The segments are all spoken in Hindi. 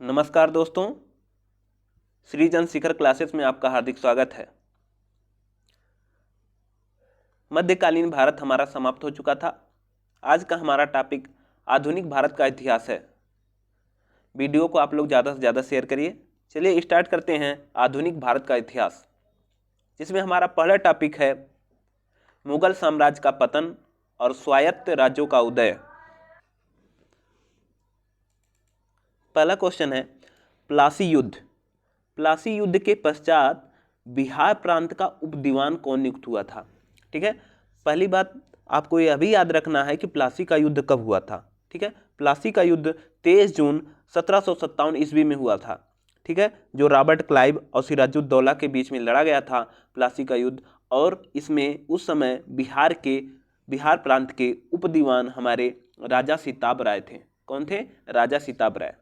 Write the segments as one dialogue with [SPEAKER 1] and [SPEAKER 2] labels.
[SPEAKER 1] नमस्कार दोस्तों, श्रीजन शिखर क्लासेस में आपका हार्दिक स्वागत है। मध्यकालीन भारत हमारा समाप्त हो चुका था। आज का हमारा टॉपिक आधुनिक भारत का इतिहास है। वीडियो को आप लोग ज़्यादा से ज़्यादा शेयर करिए। चलिए स्टार्ट करते हैं आधुनिक भारत का इतिहास, जिसमें हमारा पहला टॉपिक है मुगल साम्राज्य का पतन और स्वायत्त राज्यों का उदय। पहला क्वेश्चन है प्लासी युद्ध। प्लासी युद्ध के पश्चात बिहार प्रांत का उपदीवान कौन नियुक्त हुआ था? ठीक है, पहली बात आपको यह भी याद रखना है कि प्लासी का युद्ध कब हुआ था। ठीक है, प्लासी का युद्ध 23 जून 1757 ईस्वी में हुआ था। ठीक है, जो रॉबर्ट क्लाइव और सिराजुद्दौला के बीच में लड़ा गया था प्लासी का युद्ध, और इसमें उस समय बिहार प्रांत के उपदीवान हमारे राजा सिताब राय थे। कौन थे? राजा सिताब राय।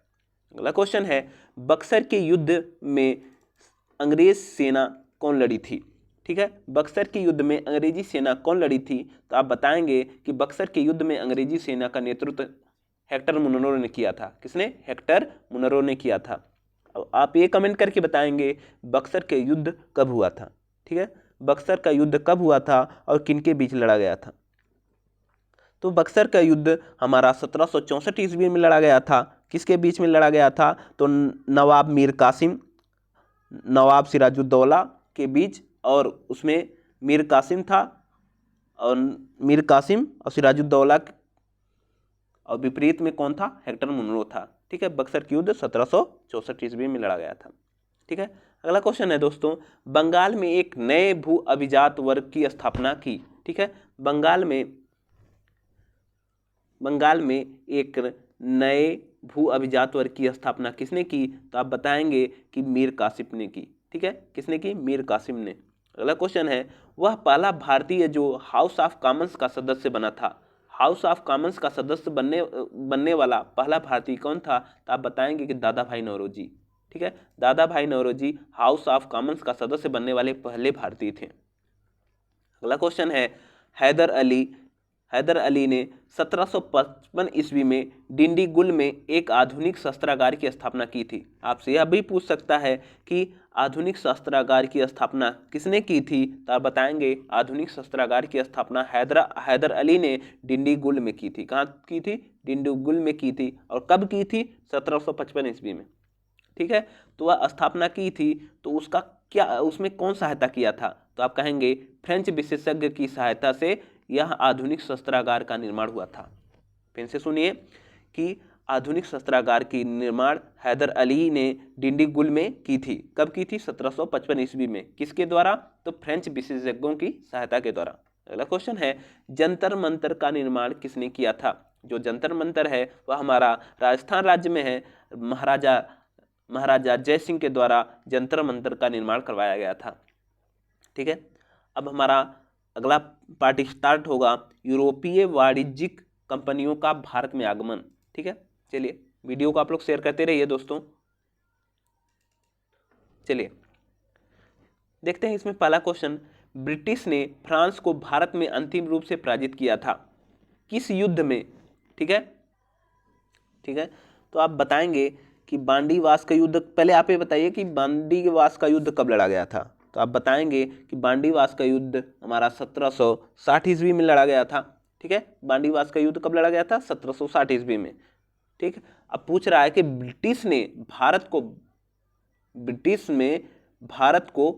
[SPEAKER 1] अगला क्वेश्चन है बक्सर के युद्ध में अंग्रेज सेना कौन लड़ी थी? ठीक है, बक्सर के युद्ध में अंग्रेजी सेना कौन लड़ी थी? तो आप बताएंगे कि बक्सर के युद्ध में अंग्रेजी सेना का नेतृत्व हेक्टर मुनरो ने किया था। किसने? हेक्टर मुनरो ने किया था। अब आप ये कमेंट करके बताएंगे बक्सर के युद्ध कब हुआ था। ठीक है, बक्सर का युद्ध कब हुआ था और किनके बीच लड़ा गया था? तो बक्सर का युद्ध हमारा 1764 ईस्वी में लड़ा गया था। किसके बीच में लड़ा गया था? तो नवाब मीर कासिम, नवाब सिराजुद्दौला के बीच, और उसमें मीर कासिम था, और मीर कासिम और सिराजुद्दौला, और विपरीत में कौन था? हेक्टर मुनरो था। ठीक है, बक्सर की युद्ध 1764 ईस्वी में लड़ा गया था। ठीक है, अगला क्वेश्चन है दोस्तों, बंगाल में एक नए भू अभिजात वर्ग की स्थापना की। ठीक है, बंगाल में एक नए भू अभिजात वर्ग की स्थापना किसने की? तो आप बताएंगे कि मीर कासिम ने की। ठीक है, किसने की? मीर कासिम ने। अगला क्वेश्चन है वह पहला भारतीय जो हाउस ऑफ कॉमन्स का सदस्य बना था। हाउस ऑफ कॉमन्स का सदस्य बनने वाला पहला भारतीय कौन था? तो आप बताएंगे कि दादा भाई नौरोजी। ठीक है, दादा भाई नौरोजी हाउस ऑफ कॉमन्स का सदस्य बनने वाले पहले भारतीय थे। अगला क्वेश्चन है हैदर अली ने 1755 ईस्वी में डिंडीगुल में एक आधुनिक शस्त्रागार की स्थापना की थी। आपसे यह भी पूछ सकता है कि आधुनिक शस्त्रागार की स्थापना किसने की थी? तो आप बताएंगे आधुनिक शस्त्रागार की स्थापना हैदर अली ने डिंडीगुल में की थी। कहाँ की थी? डिंडीगुल में की थी। और कब की थी? 1755 ईस्वी में। ठीक है, तो वह स्थापना की थी, तो उसका क्या, उसमें कौन सहायता किया था? तो आप कहेंगे फ्रेंच विशेषज्ञ की सहायता से यह आधुनिक शस्त्रागार का निर्माण हुआ था। फिर से सुनिए कि आधुनिक शस्त्रागार की निर्माण हैदर अली ने डिंडीगुल में की थी। कब की थी? 1755 ईस्वी में। किसके द्वारा? तो फ्रेंच विशेषज्ञों की सहायता के द्वारा। अगला क्वेश्चन है जंतर मंतर का निर्माण किसने किया था? जो जंतर मंतर है वह हमारा राजस्थान राज्य में है। महाराजा जय सिंह के द्वारा जंतर मंतर का निर्माण करवाया गया था। ठीक है, अब हमारा अगला पार्ट स्टार्ट होगा यूरोपीय वाणिज्यिक कंपनियों का भारत में आगमन। ठीक है, चलिए वीडियो को आप लोग शेयर करते रहिए दोस्तों। चलिए देखते हैं इसमें पहला क्वेश्चन, ब्रिटिश ने फ्रांस को भारत में अंतिम रूप से पराजित किया था किस युद्ध में? ठीक है, तो आप बताएंगे कि बांडीवास का युद्ध। पहले आप ये बताइए कि बांडीवास का युद्ध कब लड़ा गया था? तो आप बताएंगे कि बांडीवास का युद्ध हमारा 1760 ईस्वी में लड़ा गया था। ठीक है, बांडीवास का युद्ध कब लड़ा गया था? 1760 ईस्वी में। ठीक, अब पूछ रहा है कि ब्रिटिश में भारत को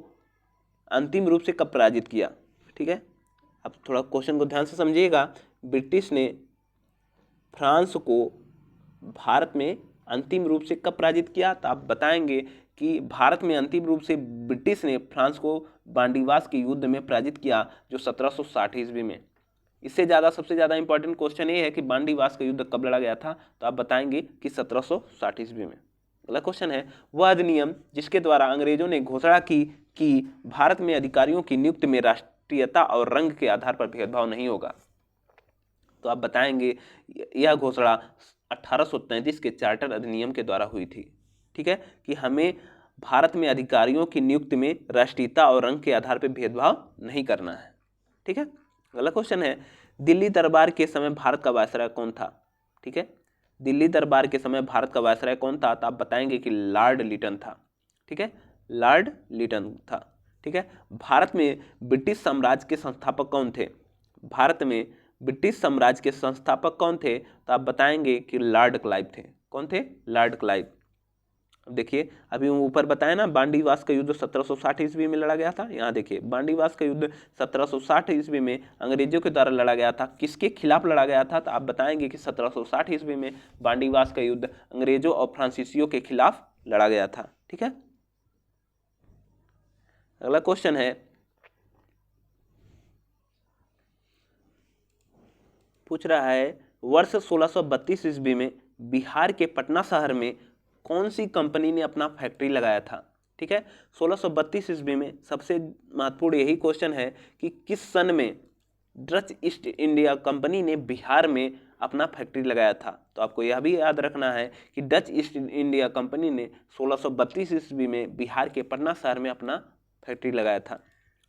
[SPEAKER 1] अंतिम रूप से कब पराजित किया। ठीक है, अब थोड़ा क्वेश्चन को ध्यान से समझिएगा। ब्रिटिश ने फ्रांस को भारत में अंतिम रूप से कब पराजित किया? तो आप बताएंगे कि भारत में अंतिम रूप से ब्रिटिश ने फ्रांस को बांडीवास के युद्ध में पराजित किया, जो 1760 ईस्वी में। इससे ज़्यादा सबसे ज़्यादा इंपॉर्टेंट क्वेश्चन ये है कि बांडीवास का युद्ध कब लड़ा गया था? तो आप बताएंगे कि 1760 ईस्वी में। अगला क्वेश्चन है वह अधिनियम जिसके द्वारा अंग्रेजों ने घोषणा की कि भारत में अधिकारियों की नियुक्ति में राष्ट्रीयता और रंग के आधार पर भेदभाव नहीं होगा। तो आप बताएंगे यह घोषणा 1833 के चार्टर अधिनियम के द्वारा हुई थी। ठीक है, कि हमें भारत में अधिकारियों की नियुक्ति में राष्ट्रीयता और रंग के आधार पर भेदभाव नहीं करना है। ठीक है, अगला क्वेश्चन है दिल्ली दरबार के समय भारत का वायसराय कौन था? ठीक है, दिल्ली दरबार के समय भारत का वायसराय कौन था? तो आप बताएंगे कि लॉर्ड लिटन था। ठीक है, लॉर्ड लिटन था। ठीक है, भारत में ब्रिटिश साम्राज्य के संस्थापक कौन थे? भारत में ब्रिटिश साम्राज्य के संस्थापक कौन थे? तो आप बताएंगे कि लॉर्ड क्लाइव थे। कौन थे? Lord Clive. अब देखिए, अभी ऊपर बताया ना, बांडीवास का युद्ध 1760 ईस्वी में लड़ा गया था। यहाँ देखिए, बांडीवास का युद्ध 1760 ईस्वी में अंग्रेजों के द्वारा लड़ा गया था। किसके खिलाफ लड़ा गया था? तो आप बताएंगे कि 1760 ईस्वी में बांडीवास का युद्ध अंग्रेजों और फ्रांसीसियों के खिलाफ लड़ा गया था। ठीक है, अगला क्वेश्चन है, पूछ रहा है वर्ष 1632 ईस्वी में बिहार के पटना शहर में कौन सी कंपनी ने अपना फैक्ट्री लगाया था? ठीक है, 1632 ईस्वी में सबसे महत्वपूर्ण यही क्वेश्चन है कि किस सन में डच ईस्ट इंडिया कंपनी ने बिहार में अपना फैक्ट्री लगाया था? तो आपको यह भी याद रखना है कि डच ईस्ट इंडिया कंपनी ने 1632 ईस्वी में बिहार के पटना शहर में अपना फैक्ट्री लगाया था।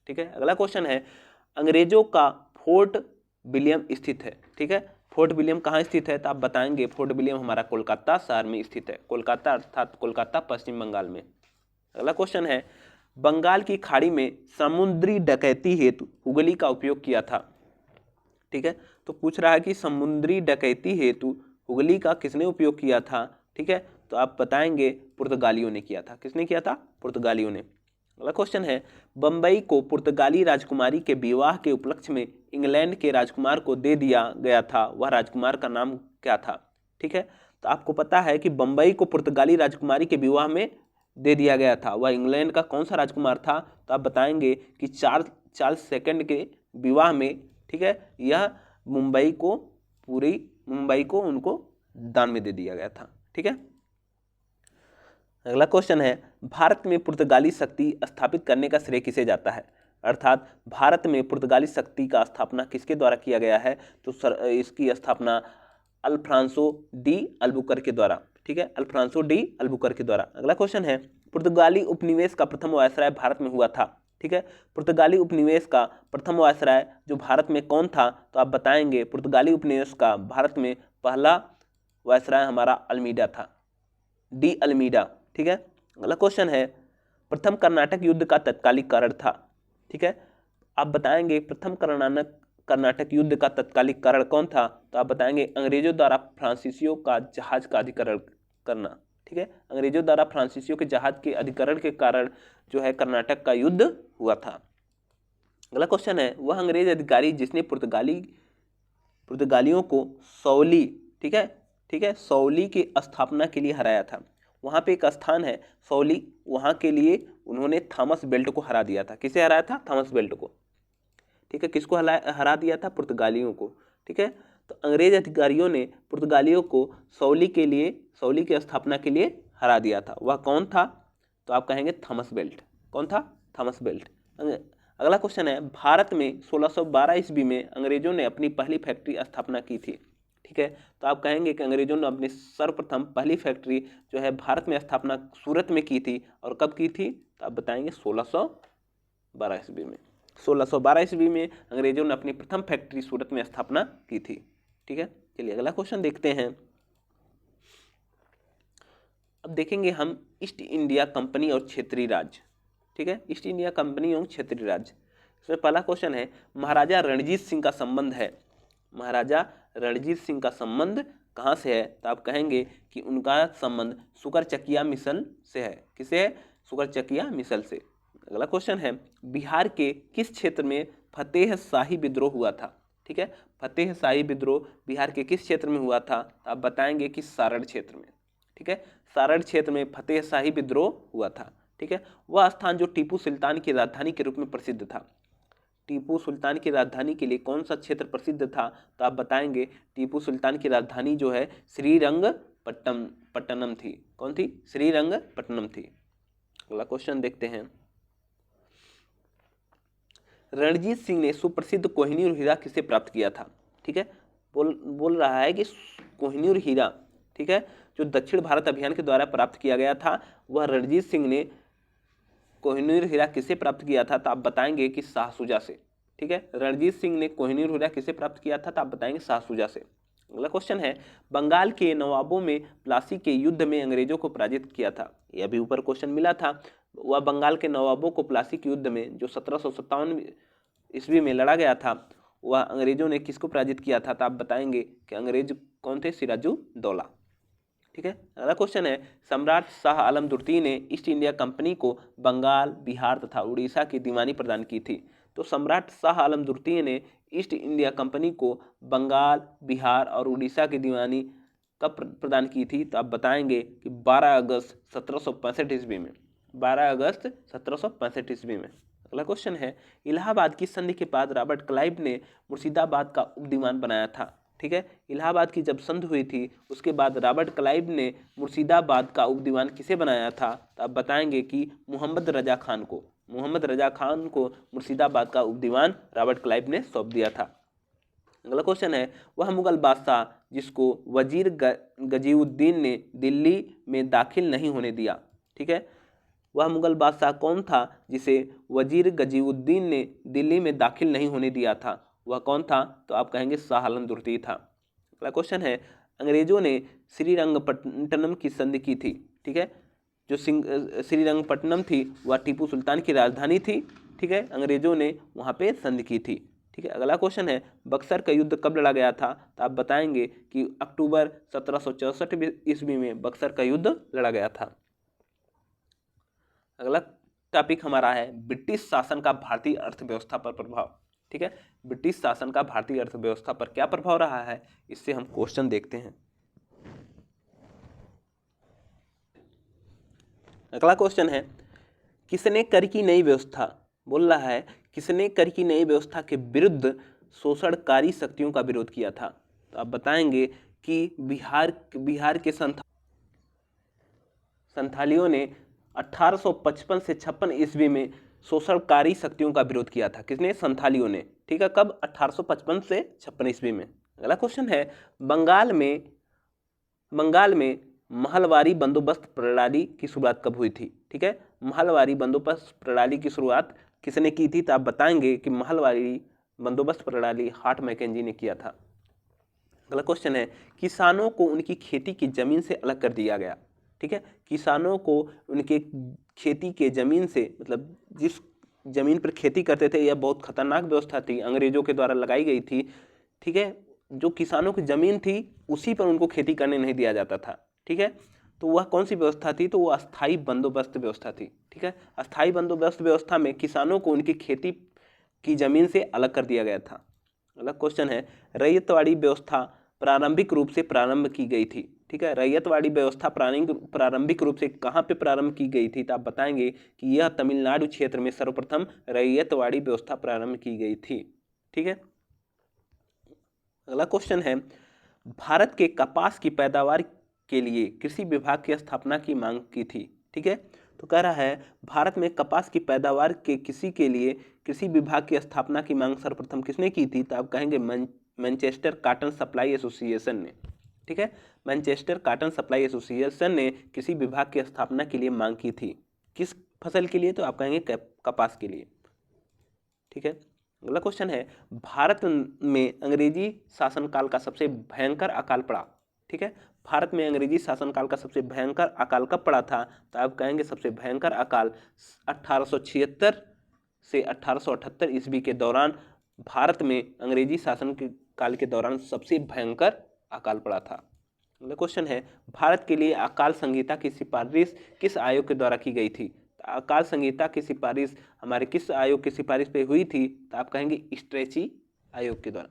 [SPEAKER 1] ठीक है, अगला क्वेश्चन है, अंग्रेजों का फोर्ट विलियम स्थित है। ठीक है, फोर्ट विलियम कहाँ स्थित है? तो आप बताएंगे फोर्ट विलियम हमारा कोलकाता शहर में स्थित है। कोलकाता अर्थात कोलकाता पश्चिम बंगाल में। अगला क्वेश्चन है, बंगाल की खाड़ी में समुद्री डकैती हेतु हुगली का उपयोग किया था। ठीक है, तो पूछ रहा है कि समुद्री डकैती हेतु हुगली का किसने उपयोग किया था? ठीक है, तो आप बताएंगे पुर्तगालियों ने किया था। किसने किया था? पुर्तगालियों ने। अगला क्वेश्चन है, बंबई को पुर्तगाली राजकुमारी के विवाह के उपलक्ष्य में इंग्लैंड के राजकुमार को दे दिया गया था, वह राजकुमार का नाम क्या था? ठीक है, तो आपको पता है कि बंबई को पुर्तगाली राजकुमारी के विवाह में दे दिया गया था, वह इंग्लैंड का कौन सा राजकुमार था? तो आप बताएंगे कि चार्ल्स सेकंड के विवाह में, ठीक है, यह मुंबई को उनको दान में दे दिया गया था। ठीक है, अगला क्वेश्चन है, भारत में पुर्तगाली शक्ति स्थापित करने का श्रेय किसे जाता है? अर्थात भारत में पुर्तगाली शक्ति का स्थापना किसके द्वारा किया गया है? तो इसकी स्थापना अल्फ्रांसो डी अल्बुकर्क के द्वारा। ठीक है, अल्फ्रांसो डी अल्बुकर्क के द्वारा। अगला क्वेश्चन है, पुर्तगाली उपनिवेश का प्रथम वायसराय भारत में हुआ था। ठीक है, पुर्तगाली उपनिवेश का प्रथम वायसराय जो भारत में कौन था? तो आप बताएंगे पुर्तगाली उपनिवेश का भारत में पहला वायसराय हमारा अल्मीडा था, डी अल्मीडा। ठीक है, अगला क्वेश्चन है, प्रथम कर्नाटक युद्ध का तत्कालिक कारण था। ठीक है, आप बताएंगे प्रथम कर्नाटक युद्ध का तत्कालिक कारण कौन था? तो आप बताएंगे अंग्रेजों द्वारा फ्रांसीसियों का जहाज का अधिकरण करना। ठीक है, अंग्रेजों द्वारा फ्रांसीसियों के जहाज के अधिकरण के कारण जो है कर्नाटक का युद्ध हुआ था। अगला क्वेश्चन है, वह अंग्रेज अधिकारी जिसने पुर्तगालियों को सौली, ठीक है, सौली की स्थापना के लिए हराया था। वहाँ पे एक स्थान है सौली, वहाँ के लिए उन्होंने थॉमस बेल्ट को हरा दिया था। किसे हराया था? थॉमस बेल्ट को। ठीक है, किसको हरा दिया था? पुर्तगालियों को। ठीक है, तो अंग्रेज अधिकारियों ने पुर्तगालियों को सौली की स्थापना के लिए हरा दिया था। वह कौन था? तो आप कहेंगे थॉमस बेल्ट। कौन था? Thomas belt. अगला क्वेश्चन है, भारत में 1612 ईस्वी में अंग्रेजों ने अपनी पहली फैक्ट्री स्थापना की थी। ठीक है, तो आप कहेंगे कि अंग्रेजों ने अपनी सर्वप्रथम पहली फैक्ट्री जो है भारत में स्थापना सूरत में की थी। और कब की थी? तो आप बताएंगे 1612 ईस्वी में। 1612 ईस्वी में अंग्रेजों ने अपनी प्रथम फैक्ट्री सूरत में स्थापना की थी। ठीक है, चलिए अगला क्वेश्चन देखते हैं। अब देखेंगे हम ईस्ट इंडिया कंपनी और क्षेत्रीय राज्य। ठीक है, ईस्ट इंडिया कंपनी और क्षेत्रीय राज्य। इसमें पहला क्वेश्चन है, महाराजा रणजीत सिंह का संबंध है। महाराजा रणजीत सिंह का संबंध कहाँ से है? तो आप कहेंगे कि उनका संबंध सुकरचकिया मिसल से है। किसे है? सुकरचकिया मिसल से। अगला क्वेश्चन है, बिहार के किस क्षेत्र में फतेह शाही विद्रोह हुआ था? ठीक है, फतेह शाही विद्रोह बिहार के किस क्षेत्र में हुआ था? तो आप बताएंगे कि सारण क्षेत्र में। ठीक है, सारण क्षेत्र में फतेह शाही विद्रोह हुआ था। ठीक है, वह स्थान जो टीपू सुल्तान की राजधानी के रूप में प्रसिद्ध था। टीपू सुल्तान की राजधानी के लिए कौन सा क्षेत्र प्रसिद्ध था? तो आप बताएंगे टीपू सुल्तान की राजधानी जो है श्रीरंगपट्टनम थी। कौन थी? श्रीरंगपट्टनम थी। अगला क्वेश्चन देखते हैं, रणजीत सिंह ने सुप्रसिद्ध कोहिनूर हीरा किसे प्राप्त किया था? ठीक है, बोल रहा है कि कोहिनूर हीरा, ठीक है, जो दक्षिण भारत अभियान के द्वारा प्राप्त किया गया था, वह रणजीत सिंह ने कोहिनूर हीरा किसे प्राप्त किया था? तो आप बताएंगे कि शाहसुजा से। ठीक है, रणजीत सिंह ने कोहिनूर हीरा किसे प्राप्त किया था? तो आप बताएंगे शाहसुजा से। अगला क्वेश्चन है, बंगाल के नवाबों में प्लासी के युद्ध में अंग्रेजों को पराजित किया था। ये अभी ऊपर क्वेश्चन मिला था। वह बंगाल के नवाबों को प्लासी के युद्ध में जो 1757 ईस्वी में लड़ा गया था, वह अंग्रेजों ने किसको पराजित किया था? तो आप बताएंगे कि अंग्रेज कौन थे? सिराजुद्दौला। ठीक है। अगला क्वेश्चन है, सम्राट शाह आलम द्वितीय ने ईस्ट इंडिया कंपनी को बंगाल, बिहार तथा उड़ीसा की दीवानी प्रदान की थी। तो सम्राट शाह आलम द्वितीय ने ईस्ट इंडिया कंपनी को बंगाल, बिहार और उड़ीसा की दीवानी कब प्रदान की थी? तो आप बताएंगे कि 12 अगस्त 1765 ईस्वी में। 12 अगस्त 1765 ईस्वी में। अगला क्वेश्चन है, इलाहाबाद की संधि के बाद रॉबर्ट क्लाइव ने मुर्शिदाबाद का उपदीवान बनाया था। ठीक है। इलाहाबाद की जब संधि हुई थी उसके बाद रॉबर्ट क्लाइव ने मुर्शिदाबाद का उपदीवान किसे बनाया था? तो आप बताएंगे कि मोहम्मद रजा खान को। मोहम्मद रजा खान को मुर्शिदाबाद का उपदीवान रॉबर्ट क्लाइव ने सौंप दिया था। अगला क्वेश्चन है, वह मुगल बादशाह जिसको वजीर गजीउद्दीन ने दिल्ली में दाखिल नहीं होने दिया। ठीक है। वह मुगल बादशाह कौन था जिसे वजीर गजीउद्दीन ने दिल्ली में दाखिल नहीं होने दिया था? वह कौन था? तो आप कहेंगे शाह आलम द्वितीय था। अगला क्वेश्चन है, अंग्रेजों ने श्रीरंगपट्टनम की संधि की थी। ठीक है। जो श्रीरंगपट्टनम थी वह टीपू सुल्तान की राजधानी थी। ठीक है। अंग्रेजों ने वहाँ पे संधि की थी। ठीक है। अगला क्वेश्चन है, बक्सर का युद्ध कब लड़ा गया था? तो आप बताएंगे कि अक्टूबर 1764 ईस्वी में बक्सर का युद्ध लड़ा गया था। अगला टॉपिक हमारा है ब्रिटिश शासन का भारतीय अर्थव्यवस्था पर प्रभाव। ठीक है। ब्रिटिश शासन का भारतीय अर्थव्यवस्था पर क्या प्रभाव रहा है, इससे हम क्वेश्चन देखते हैं। अगला क्वेश्चन है, किसने कर की नई व्यवस्था, बोल रहा है किसने कर की नई व्यवस्था के विरुद्ध शोषणकारी शक्तियों का विरोध किया था? तो आप बताएंगे कि बिहार के संथालियों ने 1855 से 56 ईस्वी में शोषणकारी शक्तियों का विरोध किया था। किसने? संथालियों ने। ठीक है। कब? 1855 से 56 ईस्वी में। अगला क्वेश्चन है, बंगाल में महलवारी बंदोबस्त प्रणाली की शुरुआत कब हुई थी? ठीक है। महलवारी बंदोबस्त प्रणाली की शुरुआत किसने की थी? तो आप बताएंगे कि महलवारी बंदोबस्त प्रणाली हार्ट मैकेंजी ने किया था। अगला क्वेश्चन है, किसानों को उनकी खेती की जमीन से अलग कर दिया गया। ठीक है। किसानों को उनके खेती के जमीन से, मतलब जिस जमीन पर खेती करते थे, यह बहुत खतरनाक व्यवस्था थी, अंग्रेजों के द्वारा लगाई गई थी। ठीक है। जो किसानों की जमीन थी उसी पर उनको खेती करने नहीं दिया जाता था। ठीक है। तो वह कौन सी व्यवस्था थी? तो वह अस्थाई बंदोबस्त व्यवस्था थी। ठीक है। अस्थाई बंदोबस्त व्यवस्था में किसानों को उनकी खेती की जमीन से अलग कर दिया गया था। अगला क्वेश्चन है, रैयतवाड़ी व्यवस्था प्रारंभिक रूप से प्रारंभ की गई थी। ठीक है। रैयतवाड़ी व्यवस्था प्रारंभिक रूप से कहाँ पे प्रारंभ की गई थी? तो आप बताएंगे कि यह तमिलनाडु क्षेत्र में सर्वप्रथम रैयतवाड़ी व्यवस्था प्रारंभ की गई थी। ठीक है। अगला क्वेश्चन है, भारत के कपास की पैदावार के लिए कृषि विभाग की स्थापना की मांग की थी। ठीक है। तो कह रहा है भारत में कपास की पैदावार के लिए कृषि विभाग की स्थापना की मांग सर्वप्रथम किसने की थी? तो आप कहेंगे मैनचेस्टर कॉटन सप्लाई एसोसिएशन ने। ठीक है। मैनचेस्टर कॉटन सप्लाई एसोसिएशन ने कृषि विभाग की स्थापना के लिए मांग की थी। किस फसल के लिए? तो आप कहेंगे कपास के लिए। ठीक है। अगला क्वेश्चन है, भारत में अंग्रेजी शासनकाल का सबसे भयंकर अकाल पड़ा। ठीक है। भारत में अंग्रेजी शासनकाल का सबसे भयंकर अकाल कब पड़ा था? तो आप कहेंगे सबसे भयंकर अकाल 1876 से 1878 ईस्वी के दौरान भारत में अंग्रेजी शासन के काल के दौरान सबसे भयंकर अकाल पड़ा था। अगला क्वेश्चन है, भारत के लिए अकाल संहिता की सिफारिश किस आयोग के द्वारा की गई थी? अकाल संहिता की सिफारिश हमारे किस आयोग की सिफारिश पे हुई थी? तो आप कहेंगे स्ट्रेची आयोग के द्वारा।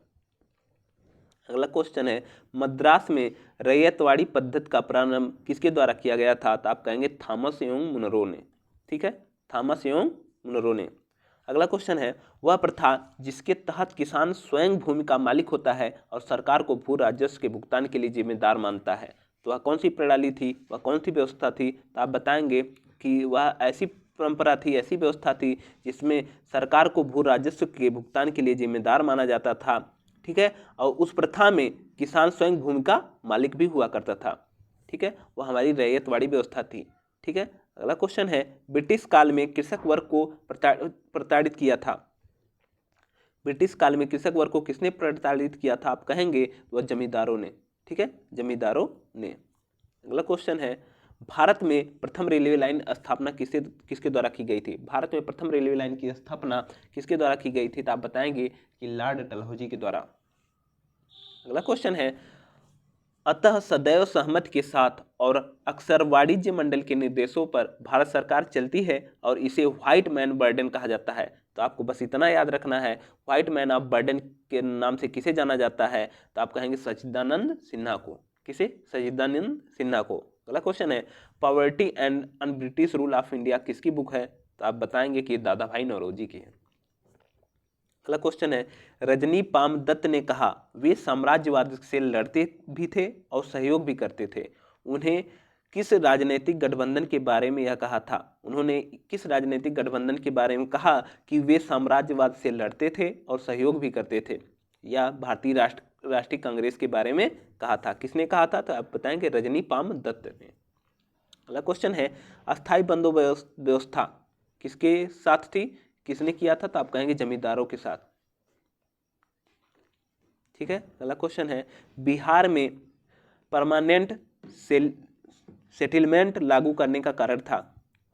[SPEAKER 1] अगला क्वेश्चन है, मद्रास में रैयतवाड़ी पद्धति का प्रारंभ किसके द्वारा किया गया था? तो आप कहेंगे थॉमस एवं मुनरो ने। ठीक है। थॉमस एवं मुनरो ने। अगला क्वेश्चन है, वह प्रथा जिसके तहत किसान स्वयं भूमि का मालिक होता है और सरकार को भू राजस्व के भुगतान के लिए जिम्मेदार मानता है, तो वह कौन सी प्रणाली थी? वह कौन सी व्यवस्था थी? तो आप बताएंगे कि वह ऐसी परंपरा थी, ऐसी व्यवस्था थी जिसमें सरकार को भू राजस्व के भुगतान के लिए जिम्मेदार माना जाता था। ठीक है। और उस प्रथा में किसान स्वयं भूमि का मालिक भी हुआ करता था। ठीक है। वह हमारी रैयतवाड़ी व्यवस्था थी। ठीक है। अगला क्वेश्चन है, ब्रिटिश काल में कृषक वर्ग को प्रताड़ित किया था। ब्रिटिश काल में कृषक वर्ग को किसने प्रताड़ित किया था? आप कहेंगे वह जमींदारों ने। ठीक है, जमींदारों ने। अगला क्वेश्चन है, भारत में प्रथम रेलवे लाइन स्थापना किसके द्वारा की गई थी? भारत में प्रथम रेलवे लाइन की स्थापना किसके द्वारा की गई थी? तो आप बताएंगे कि लॉर्ड डलहौजी के द्वारा। अगला क्वेश्चन है, अतः सदैव सहमति के साथ और अक्सर वाणिज्य मंडल के निर्देशों पर भारत सरकार चलती है और इसे व्हाइट मैन बर्डन कहा जाता है। तो आपको बस इतना याद रखना है, व्हाइट मैन ऑफ बर्डन के नाम से किसे जाना जाता है? तो आप कहेंगे सच्चिदानंद सिन्हा को। किसे? सच्चिदानंद सिन्हा को। अगला क्वेश्चन है, poverty and un British rule of India किसकी बुक है? तो आप बताएंगे कि दादा भाई नौरोजी की है। अगला क्वेश्चन है, रजनी पाम दत्त ने कहा वे साम्राज्यवाद से लड़ते भी थे और सहयोग भी करते थे। उन्हें किस राजनीतिक गठबंधन के बारे में यह कहा था? उन्होंने किस राजनीतिक गठबंधन के बारे में कहा कि वे साम्राज्यवाद से लड़ते थे और सहयोग भी करते थे? या भारतीय राष्ट्रीय कांग्रेस के बारे में कहा था? किसने कहा था? तो आप बताएंगे रजनी पाम दत्त ने। अगला क्वेश्चन है, अस्थायी बंदोबस्त व्यवस्था किसके साथ थी? किसने किया था? तो आप कहेंगे जमींदारों के साथ। ठीक है। अगला क्वेश्चन है, बिहार में परमानेंट सेटलमेंट लागू करने का कारण था।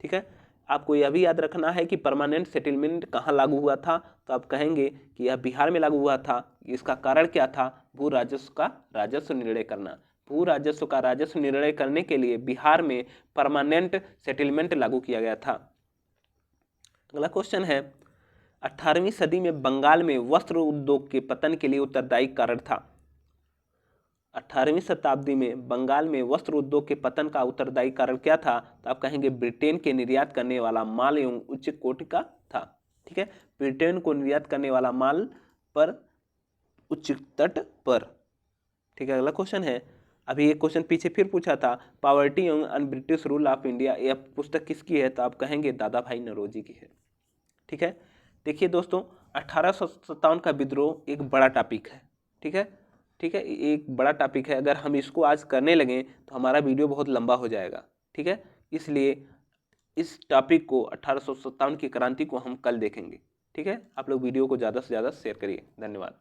[SPEAKER 1] ठीक है, आपको यह भी याद रखना है कि परमानेंट सेटलमेंट कहाँ लागू हुआ था? तो आप कहेंगे कि यह बिहार में लागू हुआ था। इसका कारण क्या था? भू राजस्व का राजस्व निर्णय करना। भू राजस्व का राजस्व निर्णय करने के लिए बिहार में परमानेंट सेटलमेंट लागू किया गया था। अगला क्वेश्चन है, 18वीं सदी में बंगाल में वस्त्र उद्योग के पतन के लिए उत्तरदायी कारण था। 18वीं शताब्दी में बंगाल में वस्त्र उद्योग के पतन का उत्तरदायी कारण क्या था? तो आप कहेंगे ब्रिटेन के निर्यात करने वाला माल एवं उच्च कोटि का था। ठीक है, ब्रिटेन को निर्यात करने वाला माल पर उच्च तट पर। ठीक है। अगला क्वेश्चन है, अभी एक क्वेश्चन पीछे फिर पूछा था, पॉवर्टी एवं un British rule of India, यह पुस्तक किसकी है? तो आप कहेंगे दादा भाई नौरोजी की है। ठीक है, देखिए दोस्तों, 1857 का विद्रोह एक बड़ा टॉपिक है। ठीक है, ठीक है, एक बड़ा टॉपिक है। अगर हम इसको आज करने लगें तो हमारा वीडियो बहुत लंबा हो जाएगा। ठीक है, इसलिए इस टॉपिक को 1857 की क्रांति को हम कल देखेंगे। ठीक है, आप लोग वीडियो को ज़्यादा से ज़्यादा शेयर करिए। धन्यवाद।